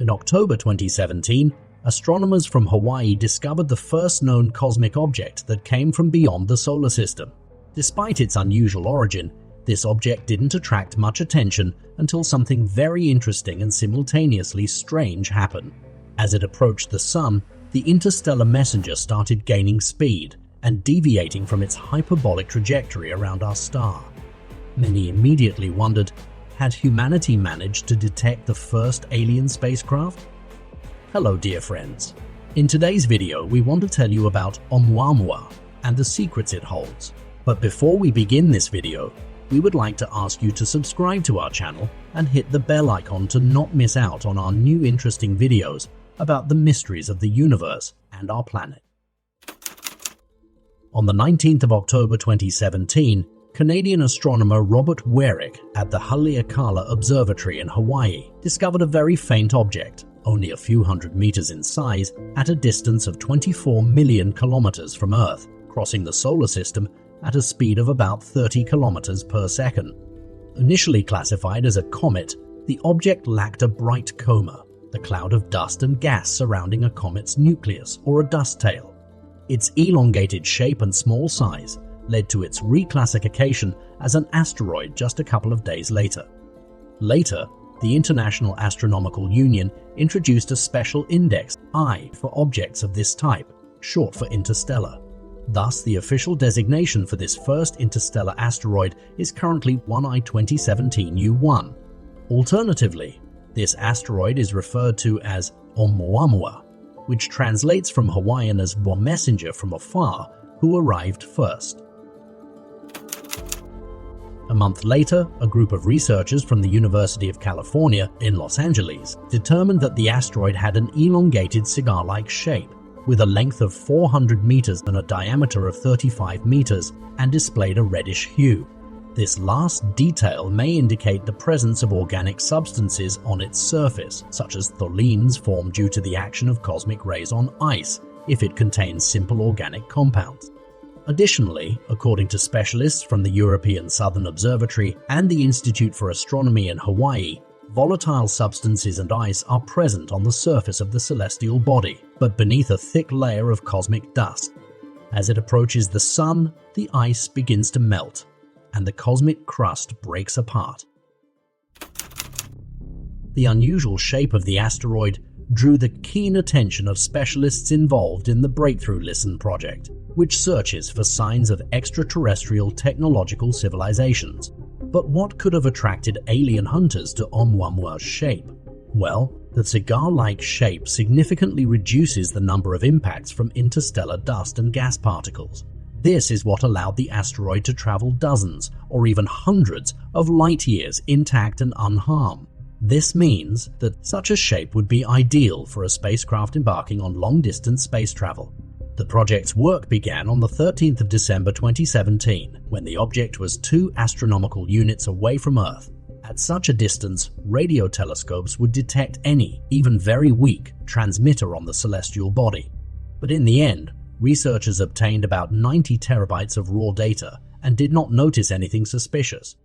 In October 2017, astronomers from Hawaii discovered the first known cosmic object that came from beyond the solar system. Despite its unusual origin, this object didn't attract much attention until something very interesting and simultaneously strange happened. As it approached the Sun, the interstellar messenger started gaining speed and deviating from its hyperbolic trajectory around our star. Many immediately wondered, had humanity managed to detect the first alien spacecraft? Hello dear friends. In today's video we want to tell you about Oumuamua and the secrets it holds. But before we begin this video, we would like to ask you to subscribe to our channel and hit the bell icon to not miss out on our new interesting videos about the mysteries of the universe and our planet. On the 19th of October 2017, Canadian astronomer Robert Weirich at the Haleakala Observatory in Hawaii discovered a very faint object, only a few hundred meters in size, at a distance of 24 million kilometers from Earth, crossing the solar system at a speed of about 30 kilometers per second. Initially classified as a comet, the object lacked a bright coma, the cloud of dust and gas surrounding a comet's nucleus or a dust tail. Its elongated shape and small size led to its reclassification as an asteroid just a couple of days later. Later, the International Astronomical Union introduced a special index, I, for objects of this type, short for interstellar. Thus, the official designation for this first interstellar asteroid is currently 1I 2017 U1. Alternatively, this asteroid is referred to as Oumuamua, which translates from Hawaiian as "a messenger from afar who arrived first." A month later, a group of researchers from the University of California in Los Angeles determined that the asteroid had an elongated cigar-like shape, with a length of 400 meters and a diameter of 35 meters, and displayed a reddish hue. This last detail may indicate the presence of organic substances on its surface, such as tholins formed due to the action of cosmic rays on ice, if it contains simple organic compounds. Additionally, according to specialists from the European Southern Observatory and the Institute for Astronomy in Hawaii, volatile substances and ice are present on the surface of the celestial body, but beneath a thick layer of cosmic dust. As it approaches the Sun, the ice begins to melt, and the cosmic crust breaks apart. The unusual shape of the asteroid drew the keen attention of specialists involved in the Breakthrough Listen project, which searches for signs of extraterrestrial technological civilizations. But what could have attracted alien hunters to Oumuamua's shape? Well, the cigar-like shape significantly reduces the number of impacts from interstellar dust and gas particles. This is what allowed the asteroid to travel dozens or even hundreds of light years intact and unharmed. This means that such a shape would be ideal for a spacecraft embarking on long-distance space travel. The project's work began on the 13th of December 2017, when the object was 2 astronomical units away from Earth. At such a distance, radio telescopes would detect any, even very weak, transmitter on the celestial body. But in the end, researchers obtained about 90 terabytes of raw data and did not notice anything suspicious.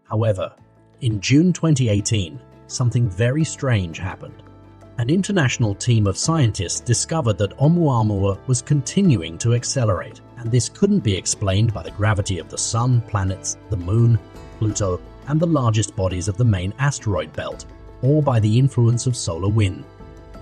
However, in June 2018, something very strange happened. An international team of scientists discovered that Oumuamua was continuing to accelerate, and this couldn't be explained by the gravity of the Sun, planets, the Moon, Pluto, and the largest bodies of the main asteroid belt, or by the influence of solar wind.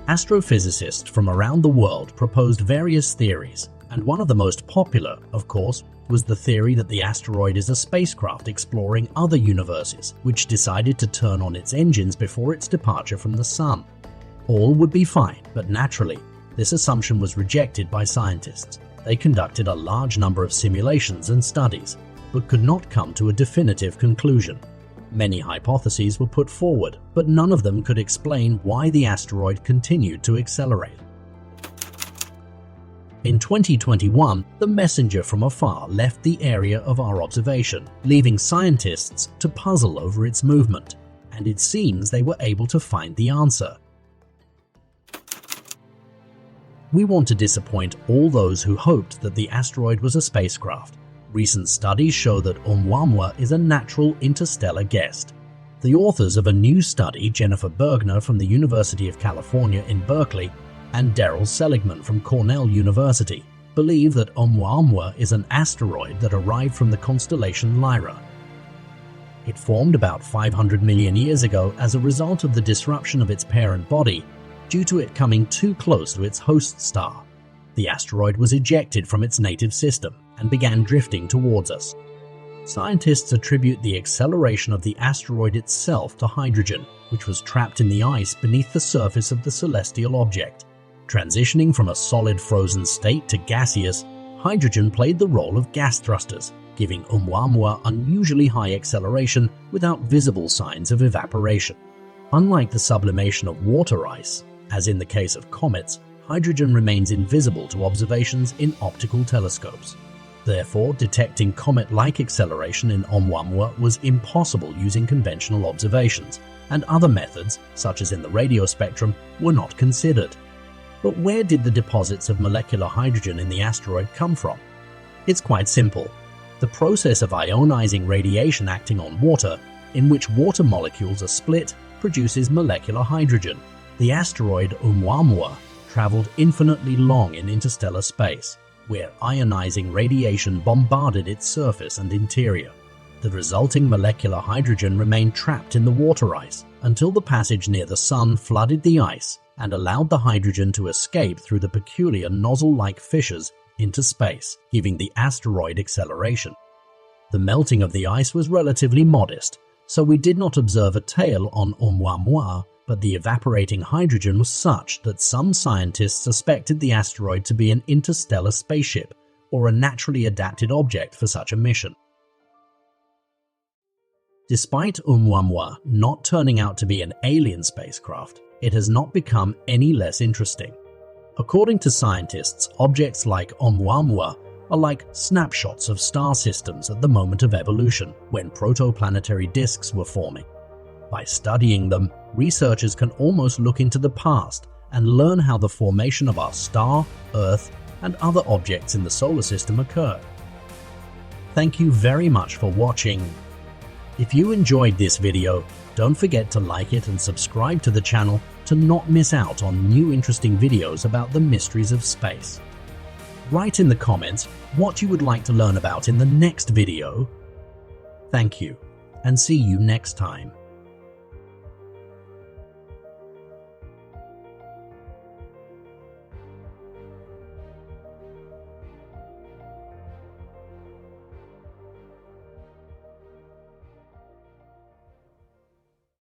Astrophysicists from around the world proposed various theories, and one of the most popular, of course, was the theory that the asteroid is a spacecraft exploring other universes, which decided to turn on its engines before its departure from the Sun. All would be fine, but naturally, this assumption was rejected by scientists. They conducted a large number of simulations and studies, but could not come to a definitive conclusion. Many hypotheses were put forward, but none of them could explain why the asteroid continued to accelerate. In 2021, the messenger from afar left the area of our observation, leaving scientists to puzzle over its movement, and it seems they were able to find the answer. We want to disappoint all those who hoped that the asteroid was a spacecraft. Recent studies show that Oumuamua is a natural interstellar guest. The authors of a new study, Jennifer Bergner from the University of California in Berkeley and Daryl Seligman from Cornell University, believe that Oumuamua is an asteroid that arrived from the constellation Lyra. It formed about 500 million years ago as a result of the disruption of its parent body due to it coming too close to its host star. The asteroid was ejected from its native system and began drifting towards us. Scientists attribute the acceleration of the asteroid itself to hydrogen, which was trapped in the ice beneath the surface of the celestial object. Transitioning from a solid frozen state to gaseous, hydrogen played the role of gas thrusters, giving Oumuamua unusually high acceleration without visible signs of evaporation. Unlike the sublimation of water ice, as in the case of comets, hydrogen remains invisible to observations in optical telescopes. Therefore, detecting comet-like acceleration in Oumuamua was impossible using conventional observations, and other methods, such as in the radio spectrum, were not considered. But where did the deposits of molecular hydrogen in the asteroid come from? It's quite simple. The process of ionizing radiation acting on water, in which water molecules are split, produces molecular hydrogen. The asteroid Oumuamua traveled infinitely long in interstellar space, where ionizing radiation bombarded its surface and interior. The resulting molecular hydrogen remained trapped in the water ice until the passage near the Sun flooded the ice and allowed the hydrogen to escape through the peculiar nozzle-like fissures into space, giving the asteroid acceleration. The melting of the ice was relatively modest, so we did not observe a tail on Oumuamua, but the evaporating hydrogen was such that some scientists suspected the asteroid to be an interstellar spaceship or a naturally adapted object for such a mission. Despite Oumuamua not turning out to be an alien spacecraft, it has not become any less interesting. According to scientists, objects like Oumuamua are like snapshots of star systems at the moment of evolution, when protoplanetary disks were forming. By studying them, researchers can almost look into the past and learn how the formation of our star, Earth, and other objects in the solar system occurred. Thank you very much for watching. If you enjoyed this video, don't forget to like it and subscribe to the channel to not miss out on new interesting videos about the mysteries of space. Write in the comments what you would like to learn about in the next video. Thank you, and see you next time.